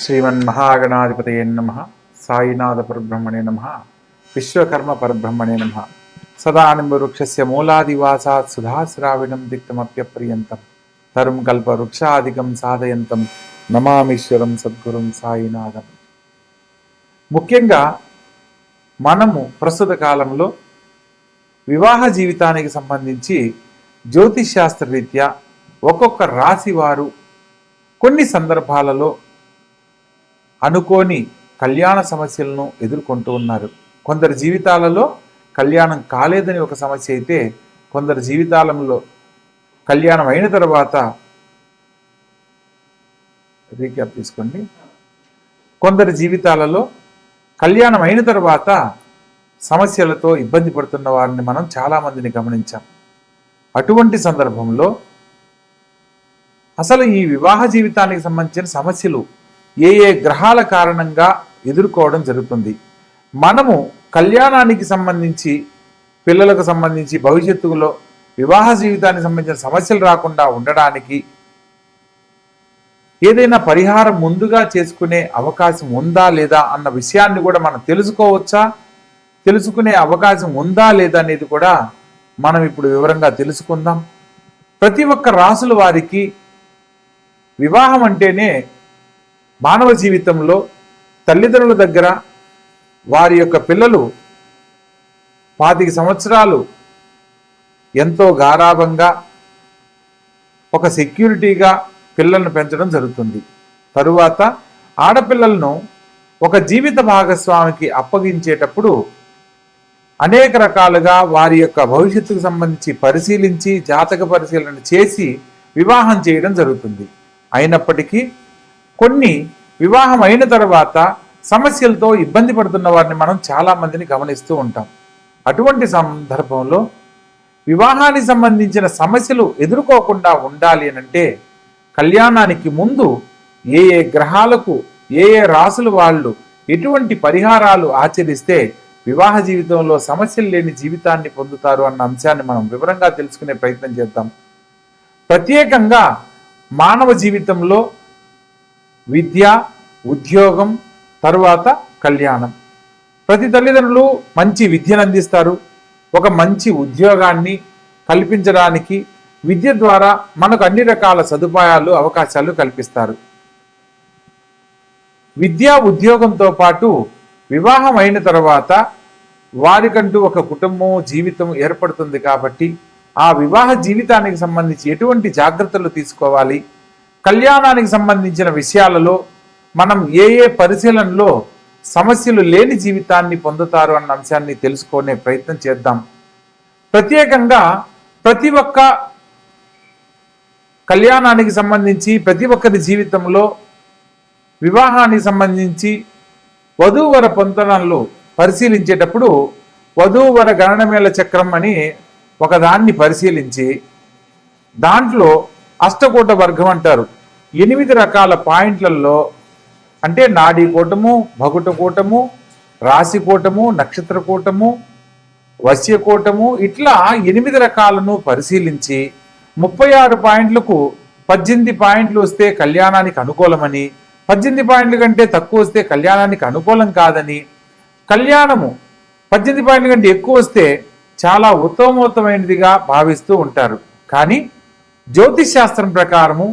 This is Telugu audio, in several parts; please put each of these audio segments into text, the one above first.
శ్రీమన్మహాగణాధిపతయే నమః. సాయినాథ పరబ్రహ్మణే నమః. విశ్వకర్మ పరబ్రహ్మణే నమః. సదానింబవృక్షస్య మూలాదివాసాత్ సుధాశ్రావిణం దిక్తమప్యప్రియంతం తరుం కల్పవృక్షాదికం సాధయంతం నమామీశ్వరం సద్గురుం సాయినాథం. ముఖ్యంగా మనము ప్రస్తుత కాలంలో వివాహ జీవితానికి సంబంధించి జ్యోతిష్ శాస్త్ర రీత్యా ఒక్కొక్క రాశి వారు కొన్ని సందర్భాలలో అనుకోని కళ్యాణ సమస్యలను ఎదుర్కొంటూ ఉన్నారు. కొందరి జీవితాలలో కళ్యాణం కాలేదని ఒక సమస్య అయితే, కొందరి జీవితాలలో కళ్యాణం అయిన తర్వాత రీక్యాప్ తీసుకోండి. కొందరి జీవితాలలో కళ్యాణం అయిన తర్వాత సమస్యలతో ఇబ్బంది పడుతున్న వారిని మనం చాలామందిని గమనించాం. అటువంటి సందర్భంలో అసలు ఈ వివాహ జీవితానికి సంబంధించిన సమస్యలు ఏ గ్రహాల కారణంగా ఎదుర్కోవడం జరుగుతుంది? మనము కళ్యాణానికి సంబంధించి, పిల్లలకు సంబంధించి, భవిష్యత్తులో వివాహ జీవితానికి సంబంధించిన సమస్యలు రాకుండా ఉండడానికి ఏదైనా పరిహారం ముందుగా చేసుకునే అవకాశం ఉందా లేదా అన్న విషయాన్ని కూడా మనం తెలుసుకోవచ్చా, తెలుసుకునే అవకాశం ఉందా లేదా అనేది కూడా మనం ఇప్పుడు వివరంగా తెలుసుకుందాం. ప్రతి ఒక్క రాసుల వారికి వివాహం అంటేనే మానవ జీవితంలో తల్లిదండ్రుల దగ్గర వారి యొక్క పిల్లలు 25 సంవత్సరాలు ఎంతో గారాభంగా ఒక సెక్యూరిటీగా పిల్లలను పెంచడం జరుగుతుంది. తరువాత ఆడపిల్లలను ఒక జీవిత భాగస్వామికి అప్పగించేటప్పుడు అనేక రకాలుగా వారి యొక్క భవిష్యత్తుకు సంబంధించి పరిశీలించి, జాతక పరిశీలన చేసి వివాహం చేయడం జరుగుతుంది. అయినప్పటికీ కొన్ని వివాహం అయిన తర్వాత సమస్యలతో ఇబ్బంది పడుతున్న వారిని మనం చాలామందిని గమనిస్తూ ఉంటాం. అటువంటి సందర్భంలో వివాహానికి సంబంధించిన సమస్యలు ఎదుర్కోకుండా ఉండాలి అనంటే కళ్యాణానికి ముందు ఏ గ్రహాలకు ఏ రాసుల వాళ్ళు ఎటువంటి పరిహారాలు ఆచరిస్తే వివాహ జీవితంలో సమస్యలు లేని జీవితాన్ని పొందుతారు అన్న అంశాన్ని మనం వివరంగా తెలుసుకునే ప్రయత్నం చేద్దాం. ప్రత్యేకంగా మానవ జీవితంలో విద్య, ఉద్యోగం, తరువాత కళ్యాణం. ప్రతి తల్లిదండ్రులు మంచి విద్యను అందిస్తారు. ఒక మంచి ఉద్యోగాన్ని కల్పించడానికి విద్య ద్వారా మనకు అన్ని రకాల సదుపాయాలు, అవకాశాలు కల్పిస్తారు. విద్యా ఉద్యోగంతో పాటు వివాహం అయిన తర్వాత వారికంటూ ఒక కుటుంబం, జీవితం ఏర్పడుతుంది. కాబట్టి ఆ వివాహ జీవితానికి సంబంధించి ఎటువంటి జాగ్రత్తలు తీసుకోవాలి, కళ్యాణానికి సంబంధించిన విషయాలలో మనం ఏ పరిశీలనలో సమస్యలు లేని జీవితాన్ని పొందుతారు అన్న అంశాన్ని తెలుసుకునే ప్రయత్నం చేద్దాం. ప్రత్యేకంగా ప్రతి ఒక్క కళ్యాణానికి సంబంధించి ప్రతి ఒక్కరి జీవితంలో వివాహానికి సంబంధించి వధూవర పొందనలు పరిశీలించేటప్పుడు వధూవర గణనమేళ చక్రం అని ఒకదాన్ని పరిశీలించి దాంట్లో అష్టకూట వర్గం అంటారు. 8 రకాల పాయింట్లలో అంటే నాడీ కూటము, భగుట కూటము, రాశి కూటము, నక్షత్ర కూటము, వశ్య కూటము, ఇట్లా 8 రకాలను పరిశీలించి 36 పాయింట్లకు 18 పాయింట్లు వస్తే కళ్యాణానికి అనుకూలమని, 18 పాయింట్ల కంటే తక్కువ వస్తే కళ్యాణానికి అనుకూలం కాదని, కళ్యాణము 18 పాయింట్ల కంటే ఎక్కువ వస్తే చాలా ఉత్తమోత్తమైనదిగా భావిస్తూ ఉంటారు. కానీ జ్యోతిష్ శాస్త్రం ప్రకారము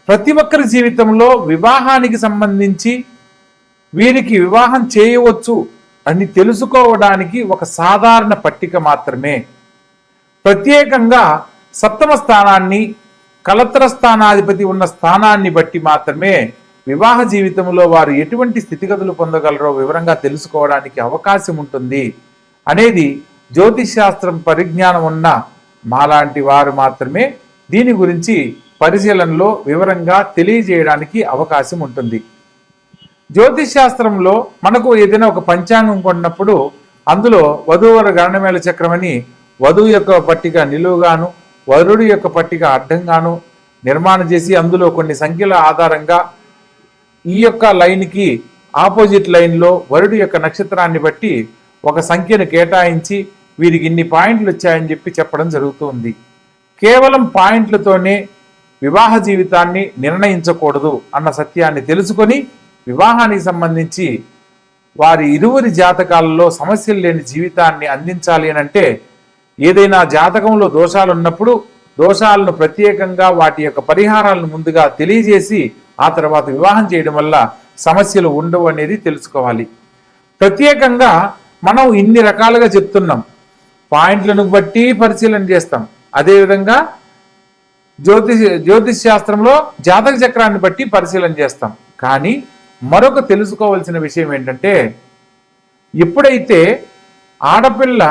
ప్రతి ఒక్కరి జీవితంలో వివాహానికి సంబంధించి వీరికి వివాహం చేయవచ్చు అని తెలుసుకోవడానికి ఒక సాధారణ పట్టిక మాత్రమే. ప్రత్యేకంగా సప్తమ స్థానాన్ని, కలత్ర స్థానాధిపతి ఉన్న స్థానాన్ని బట్టి మాత్రమే వివాహ జీవితంలో వారు ఎటువంటి స్థితిగతులు పొందగలరో వివరంగా తెలుసుకోవడానికి అవకాశం ఉంటుంది అనేది జ్యోతిష్ శాస్త్రం పరిజ్ఞానం ఉన్న మాలాంటి వారు మాత్రమే దీని గురించి పరిశీలనలో వివరంగా తెలియజేయడానికి అవకాశం ఉంటుంది. జ్యోతిష్ శాస్త్రంలో మనకు ఏదైనా ఒక పంచాంగం కొన్నప్పుడు అందులో వధూవర గణనమేళ చక్రం అని వధువు యొక్క పట్టిక నిలువుగాను, వరుడు యొక్క పట్టిక అడ్డంగాను నిర్మాణం చేసి అందులో కొన్ని సంఖ్యల ఆధారంగా ఈ యొక్క లైన్కి ఆపోజిట్ లైన్లో వరుడు యొక్క నక్షత్రాన్ని బట్టి ఒక సంఖ్యను కేటాయించి వీరికి ఇన్ని పాయింట్లు వచ్చాయని చెప్పి చెప్పడం జరుగుతుంది. కేవలం పాయింట్లతోనే వివాహ జీవితాన్ని నిర్ణయించకూడదు అన్న సత్యాన్ని తెలుసుకొని వివాహానికి సంబంధించి వారి ఇరువురి జాతకాలలో సమస్యలు లేని జీవితాన్ని అందించాలి అని అంటే ఏదైనా జాతకంలో దోషాలు ఉన్నప్పుడు దోషాలను ప్రత్యేకంగా వాటి యొక్క పరిహారాలను ముందుగా తెలియజేసి ఆ తర్వాత వివాహం చేయడం వల్ల సమస్యలు ఉండవు అనేది తెలుసుకోవాలి. ప్రత్యేకంగా మనం ఇన్ని రకాలుగా చెప్తున్నాం, పాయింట్లను బట్టి పరిశీలన చేస్తాం. అదేవిధంగా జ్యోతిష్ శాస్త్రంలో జాతక చక్రాన్ని బట్టి పరిశీలన చేస్తాం. కానీ మరొక తెలుసుకోవాల్సిన విషయం ఏంటంటే, ఎప్పుడైతే ఆడపిల్ల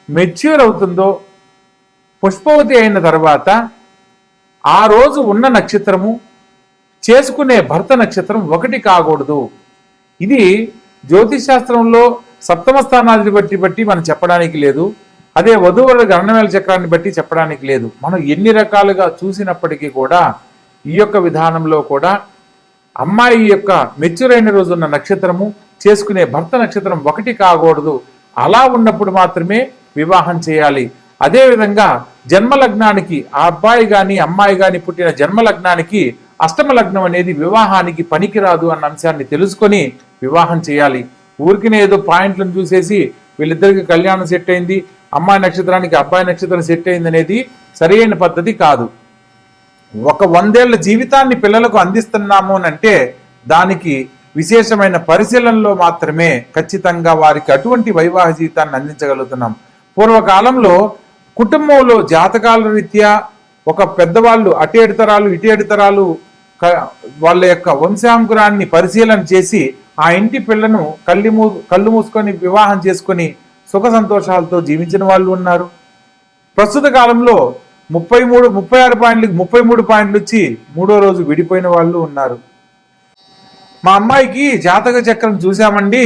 మెచ్యూర్ అవుతుందో, పుష్పవతి అయిన తర్వాత ఆ రోజు ఉన్న నక్షత్రము చేసుకునే భర్త నక్షత్రం ఒకటి కాకూడదు. ఇది జ్యోతిష్ శాస్త్రంలో సప్తమ స్థానాన్ని బట్టి మనం చెప్పడానికి లేదు. అదే వధువుల గణనవేల చక్రాన్ని బట్టి చెప్పడానికి లేదు. మనం ఎన్ని రకాలుగా చూసినప్పటికీ కూడా ఈ యొక్క విధానంలో కూడా అమ్మాయి యొక్క మెచ్యూర్ అయిన రోజున్న నక్షత్రము చేసుకునే భర్త నక్షత్రం ఒకటి కాకూడదు. అలా ఉన్నప్పుడు మాత్రమే వివాహం చేయాలి. అదేవిధంగా జన్మలగ్నానికి ఆ అబ్బాయి కానీ అమ్మాయి కానీ పుట్టిన జన్మలగ్నానికి అష్టమ లగ్నం అనేది వివాహానికి పనికిరాదు అన్న అంశాన్ని తెలుసుకొని వివాహం చేయాలి. ఊరికినే ఏదో పాయింట్లను చూసేసి వీళ్ళిద్దరికి కళ్యాణం సెట్ అయింది, అమ్మాయి నక్షత్రానికి అబ్బాయి నక్షత్రం సెట్ అయింది అనేది సరైన పద్ధతి కాదు. ఒక 100 ఏళ్ల జీవితాన్ని పిల్లలకు అందిస్తున్నాము అని అంటే దానికి విశేషమైన పరిశీలనలో మాత్రమే ఖచ్చితంగా వారికి అటువంటి వైవాహ జీవితాన్ని అందించగలుగుతున్నాం. పూర్వకాలంలో కుటుంబంలో జాతకాల రీత్యా ఒక పెద్దవాళ్ళు అటు 7 తరాలు ఇటు 7 తరాలు వాళ్ళ యొక్క వంశాంకురాన్ని పరిశీలన చేసి ఆ ఇంటి పిల్లను కళ్ళు మూసుకొని వివాహం చేసుకొని సుఖ సంతోషాలతో జీవించిన వాళ్ళు ఉన్నారు. ప్రస్తుత కాలంలో 36 పాయింట్లకి 33 పాయింట్లు వచ్చి 3వ రోజు విడిపోయిన వాళ్ళు ఉన్నారు. మా అమ్మాయికి జాతక చక్రం చూసామండి,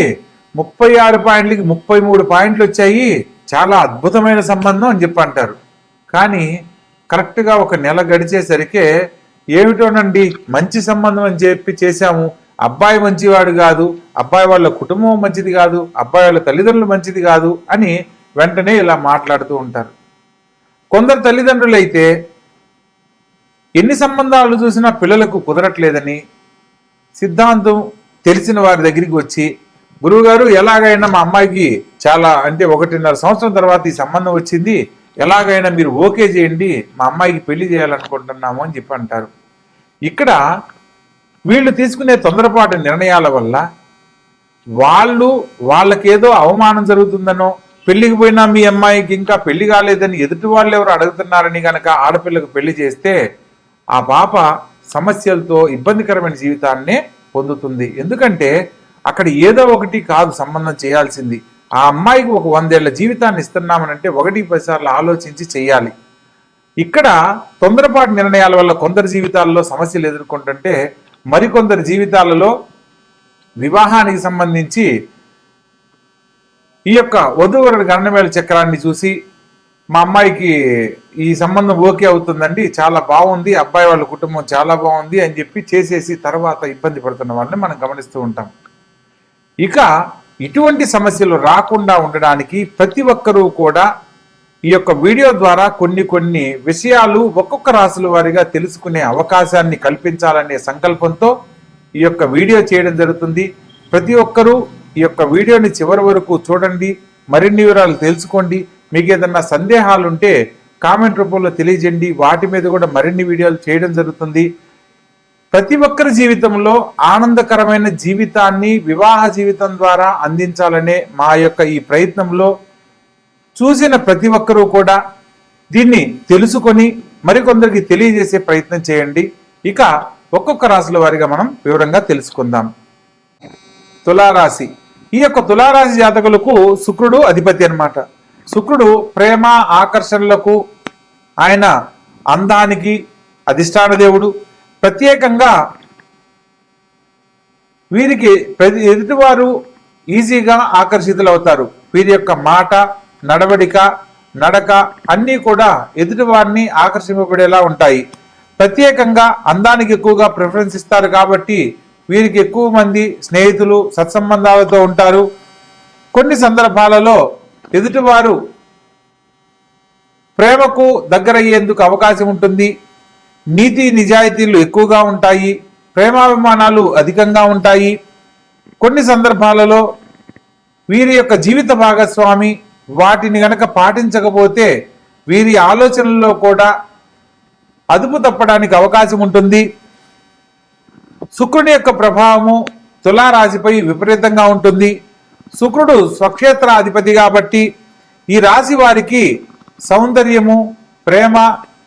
36 పాయింట్లకి 33 పాయింట్లు వచ్చాయి, చాలా అద్భుతమైన సంబంధం అని చెప్పి అంటారు. కానీ కరెక్ట్గా ఒక నెల గడిచేసరికి ఏమిటోనండి మంచి సంబంధం అని చెప్పి చేశాము, అబ్బాయి మంచివాడు కాదు, అబ్బాయి వాళ్ళ కుటుంబం మంచిది కాదు, అబ్బాయి వాళ్ళ తల్లిదండ్రులు మంచిది కాదు అని వెంటనే ఇలా మాట్లాడుతూ ఉంటారు. కొందరు తల్లిదండ్రులు అయితే ఎన్ని సంబంధాలు చూసినా పిల్లలకు కుదరట్లేదని సిద్ధాంతం తెలిసిన వారి దగ్గరికి వచ్చి, గురువుగారు ఎలాగైనా మా అమ్మాయికి చాలా అంటే 1.5 సంవత్సరం తర్వాత ఈ సంబంధం వచ్చింది, ఎలాగైనా మీరు ఓకే చేయండి, మా అమ్మాయికి పెళ్లి చేయాలనుకుంటున్నాము అని చెప్పి అంటారు. ఇక్కడ వీళ్ళు తీసుకునే తొందరపాటు నిర్ణయాల వల్ల వాళ్ళకేదో అవమానం జరుగుతుందనో, పెళ్లికి పోయినా మీ అమ్మాయికి ఇంకా పెళ్లి కాలేదని ఎదుటి వాళ్ళు ఎవరు అడుగుతున్నారని కనుక ఆడపిల్లకు పెళ్లి చేస్తే ఆ పాప సమస్యలతో ఇబ్బందికరమైన జీవితాన్నే పొందుతుంది. ఎందుకంటే అక్కడ ఏదో ఒకటి కాదు సంబంధం చేయాల్సింది. ఆ అమ్మాయికి ఒక 100 ఏళ్ల జీవితాన్ని ఇస్తున్నామనంటే 1-10 సార్లు ఆలోచించి చేయాలి. ఇక్కడ తొందరపాటు నిర్ణయాల వల్ల కొందరి జీవితాల్లో సమస్యలు ఎదుర్కొంటుంటే మరికొందరి జీవితాలలో వివాహానికి సంబంధించి ఈ యొక్క వధూవరుల గణనవేల చక్రాన్ని చూసి మా అమ్మాయికి ఈ సంబంధం ఓకే అవుతుందండి, చాలా బాగుంది, అబ్బాయి వాళ్ళ కుటుంబం చాలా బాగుంది అని చెప్పి చేసేసి తర్వాత ఇబ్బంది పడుతున్న వాళ్ళని మనం గమనిస్తూ ఉంటాం. ఇక ఇటువంటి సమస్యలు రాకుండా ఉండడానికి ప్రతి ఒక్కరూ కూడా ఈ యొక్క వీడియో ద్వారా కొన్ని విషయాలు ఒక్కొక్క రాశుల వారిగా తెలుసుకునే అవకాశాన్ని కల్పించాలనే సంకల్పంతో ఈ యొక్క వీడియో చేయడం జరుగుతుంది. ప్రతి ఒక్కరూ ఈ యొక్క వీడియోని చివరి వరకు చూడండి, మరిన్ని వివరాలు తెలుసుకోండి. మీకు ఏదన్నా సందేహాలు ఉంటే కామెంట్ రూపంలో తెలియజేయండి, వాటి మీద కూడా మరిన్ని వీడియోలు చేయడం జరుగుతుంది. ప్రతి ఒక్కరి జీవితంలో ఆనందకరమైన జీవితాన్ని వివాహ జీవితం ద్వారా అందించాలనే మా యొక్క ఈ ప్రయత్నంలో చూసిన ప్రతి ఒక్కరూ కూడా దీన్ని తెలుసుకొని మరికొందరికి తెలియజేసే ప్రయత్నం చేయండి. ఇక ఒక్కొక్క రాశుల వారిగా మనం వివరంగా తెలుసుకుందాం. తులారాశి. ఈ యొక్క తులారాశి జాతకులకు శుక్రుడు అధిపతి అన్నమాట. శుక్రుడు ప్రేమ ఆకర్షణలకు, ఆయన అందానికి అధిష్టాన దేవుడు. ప్రత్యేకంగా వీరికి ఎదుటివారు ఈజీగా ఆకర్షితులు అవుతారు. వీరి యొక్క మాట, నడవడిక, నడక అన్నీ కూడా ఎదుటివారిని ఆకర్షింపబడేలా ఉంటాయి. ప్రత్యేకంగా అందానికి ఎక్కువగా ప్రిఫరెన్స్ ఇస్తారు కాబట్టి వీరికి ఎక్కువ మంది స్నేహితులు, సత్సంబంధాలతో ఉంటారు. కొన్ని సందర్భాలలో ఎదుటివారు ప్రేమకు దగ్గరయ్యేందుకు అవకాశం ఉంటుంది. నీతి నిజాయితీలు ఎక్కువగా ఉంటాయి, ప్రేమాభిమానాలు అధికంగా ఉంటాయి. కొన్ని సందర్భాలలో వీరి యొక్క జీవిత భాగస్వామి వాటిని గనక పాటించకపోతే వీరి ఆలోచనల్లో కూడా అదుపు తప్పడానికి అవకాశం ఉంటుంది. శుక్రుడి యొక్క ప్రభావము తులారాశిపై విపరీతంగా ఉంటుంది. శుక్రుడు స్వక్షేత్రాధిపతి కాబట్టి ఈ రాశి వారికి సౌందర్యము, ప్రేమ,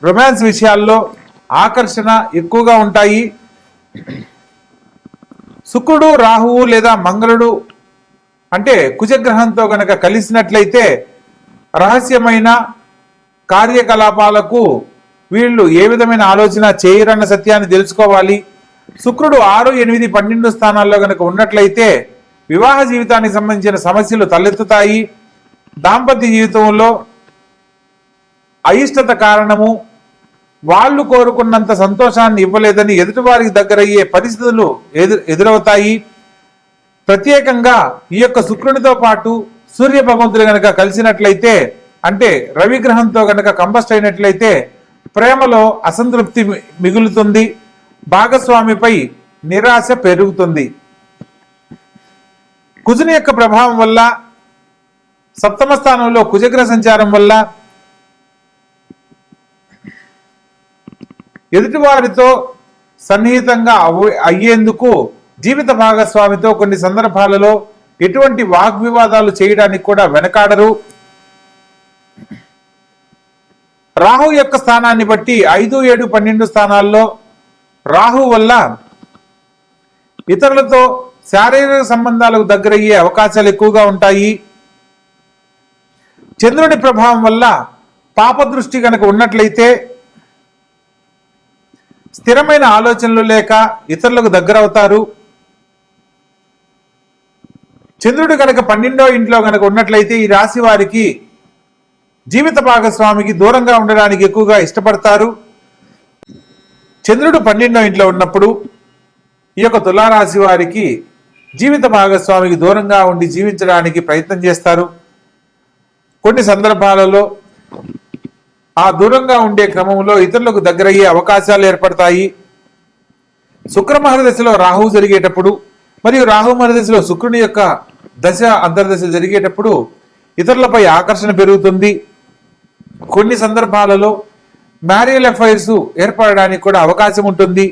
రొమాన్స్ విషయాల్లో ఆకర్షణ ఎక్కువగా ఉంటాయి. శుక్రుడు, రాహువు లేదా మంగళుడు అంటే కుజగ్రహంతో గనక కలిసినట్లయితే రహస్యమైన కార్యకలాపాలకు వీళ్ళు ఏ విధమైన ఆలోచన చేయరన్న సత్యాన్ని తెలుసుకోవాలి. శుక్రుడు 6, 8, 12 స్థానాల్లో గనక ఉన్నట్లయితే వివాహ జీవితానికి సంబంధించిన సమస్యలు తలెత్తుతాయి. దాంపత్య జీవితంలో అయిష్టత కారణము, వాళ్ళు కోరుకున్నంత సంతోషాన్ని ఇవ్వలేదని ఎదుటివారికి దగ్గరయ్యే పరిస్థితులు ఎదురవుతాయి. ప్రత్యేకంగా ఈ యొక్క శుక్రునితో పాటు సూర్య భగవంతుడు గనక కలిసినట్లయితే అంటే రవిగ్రహంతో గనక కంబస్ట్ అయినట్లయితే ప్రేమలో అసంతృప్తి మిగులుతుంది, భాగస్వామిపై నిరాశ పెరుగుతుంది. కుజుని యొక్క ప్రభావం వల్ల సప్తమ స్థానంలో కుజగ్రహ సంచారం వల్ల ఎదుటివారితో సన్నిహితంగా అయ్యేందుకు జీవిత భాగస్వామితో కొన్ని సందర్భాలలో ఎటువంటి వాగ్వివాదాలు చేయడానికి కూడా వెనకాడరు. రాహు యొక్క స్థానాన్ని బట్టి 5, 7, 12 స్థానాల్లో రాహు వల్ల ఇతరులతో శారీరక సంబంధాలకు దగ్గరయ్యే అవకాశాలు ఎక్కువగా ఉంటాయి. చంద్రుడి ప్రభావం వల్ల పాపదృష్టి కనుక ఉన్నట్లయితే స్థిరమైన ఆలోచనలు లేక ఇతరులకు దగ్గర అవుతారు. చంద్రుడు కనుక 12వ ఇంట్లో కనుక ఉన్నట్లయితే ఈ రాశి వారికి జీవిత భాగస్వామికి దూరంగా ఉండడానికి ఎక్కువగా ఇష్టపడతారు. చంద్రుడు 12వ ఇంట్లో ఉన్నప్పుడు ఈ యొక్క తులారాశి వారికి జీవిత భాగస్వామికి దూరంగా ఉండి జీవించడానికి ప్రయత్నం చేస్తారు. కొన్ని సందర్భాలలో ఆ దూరంగా ఉండే క్రమంలో ఇతరులకు దగ్గరయ్యే అవకాశాలు ఏర్పడతాయి. శుక్ర మహర్దశలో రాహువు జరిగేటప్పుడు మరియు రాహు మహర్దశలో శుక్రుని యొక్క దశ అంతర్దశ జరిగేటప్పుడు ఇతరులపై ఆకర్షణ పెరుగుతుంది. కొన్ని సందర్భాలలో మ్యారియల్ అఫైర్స్ ఏర్పడడానికి కూడా అవకాశం ఉంటుంది.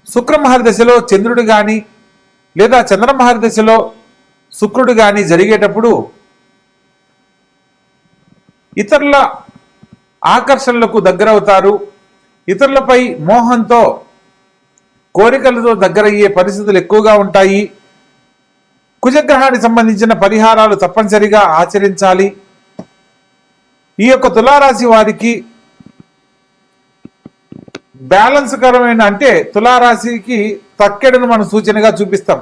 శుక్ర మహర్దశలో చంద్రుడు కానీ లేదా చంద్ర మహర్దశలో శుక్రుడు కానీ జరిగేటప్పుడు ఇతరుల ఆకర్షణలకు దగ్గరవుతారు. ఇతరులపై మోహంతో కోరికలతో దగ్గరయ్యే పరిస్థితులు ఎక్కువగా ఉంటాయి. కుజగ్రహానికి సంబంధించిన పరిహారాలు తప్పనిసరిగా ఆచరించాలి. ఈ యొక్క తులారాశి వారికి బ్యాలెన్స్ కరమైన అంటే తులారాశికి తక్కెడను మనం సూచనగా చూపిస్తాం.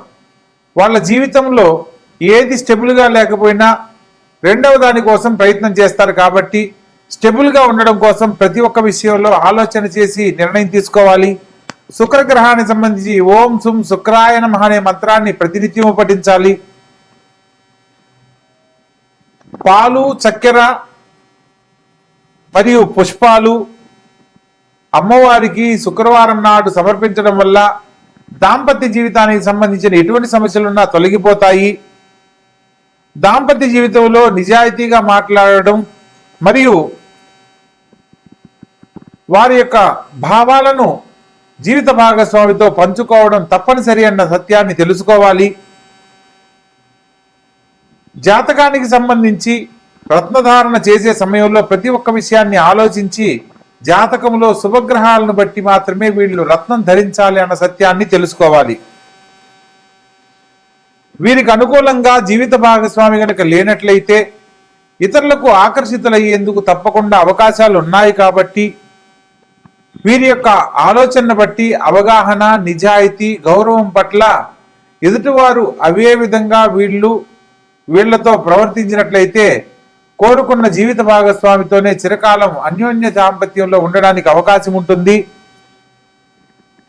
వాళ్ళ జీవితంలో ఏది స్టెబుల్గా లేకపోయినా రెండవ దాని కోసం ప్రయత్నం చేస్తారు. కాబట్టి స్టెబుల్గా ఉండడం కోసం ప్రతి ఒక్క విషయంలో ఆలోచన చేసి నిర్ణయం తీసుకోవాలి. శుక్రగ్రహానికి సంబంధించి ఓం సుం శుక్రాయ నమః అనే మంత్రాన్ని ప్రతినిత్యము పఠించాలి. పాలు, చక్కెర మరియు పుష్పాలు అమ్మవారికి శుక్రవారం నాడు సమర్పించడం వల్ల దాంపత్య జీవితానికి సంబంధించిన ఎటువంటి సమస్యలున్నా తొలగిపోతాయి. దాంపత్య జీవితంలో నిజాయితీగా మాట్లాడడం మరియు వారి యొక్క భావాలను జీవిత భాగస్వామితో పంచుకోవడం తప్పనిసరి అన్న సత్యాన్ని తెలుసుకోవాలి. జాతకానికి సంబంధించి రత్నధారణ చేసే సమయంలో ప్రతి ఒక్క విషయాన్ని ఆలోచించి జాతకంలో శుభగ్రహాలను బట్టి మాత్రమే వీళ్ళు రత్నం ధరించాలి అన్న సత్యాన్ని తెలుసుకోవాలి. వీరికి అనుకూలంగా జీవిత భాగస్వామి కనుక లేనట్లయితే ఇతరులకు ఆకర్షితులయ్యేందుకు తప్పకుండా అవకాశాలు ఉన్నాయి. కాబట్టి వీరి యొక్క ఆలోచన బట్టి అవగాహన, నిజాయితీ, గౌరవం పట్ల ఎదుటివారు అవే విధంగా వీళ్లతో ప్రవర్తించినట్లయితే కోరుకున్న జీవిత భాగస్వామితోనే చిరకాలం అన్యోన్య దాంపత్యంలో ఉండడానికి అవకాశం ఉంటుంది.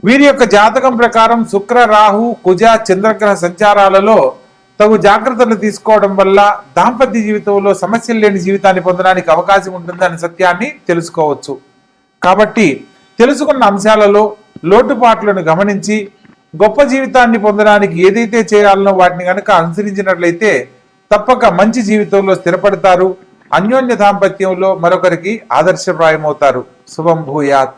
వీరి యొక్క జాతకం ప్రకారం శుక్ర, రాహు, కుజ, చంద్రగ్రహ సంచారాలలో తగు జాగ్రత్తలు తీసుకోవడం వల్ల దాంపత్య జీవితంలో సమస్యలు లేని జీవితాన్ని పొందడానికి అవకాశం ఉంటుందనే సత్యాన్ని తెలుసుకోవచ్చు. కాబట్టి తెలుసుకున్న అంశాలలో లోటుపాట్లను గమనించి గొప్ప జీవితాన్ని పొందడానికి ఏదైతే చేయాలనో వాటిని కనుక అనుసరించినట్లయితే తప్పక మంచి జీవితంలో స్థిరపడతారు. అన్యోన్య దాంపత్యంలో మరొకరికి ఆదర్శప్రాయమవుతారు. శుభం భూయాత్.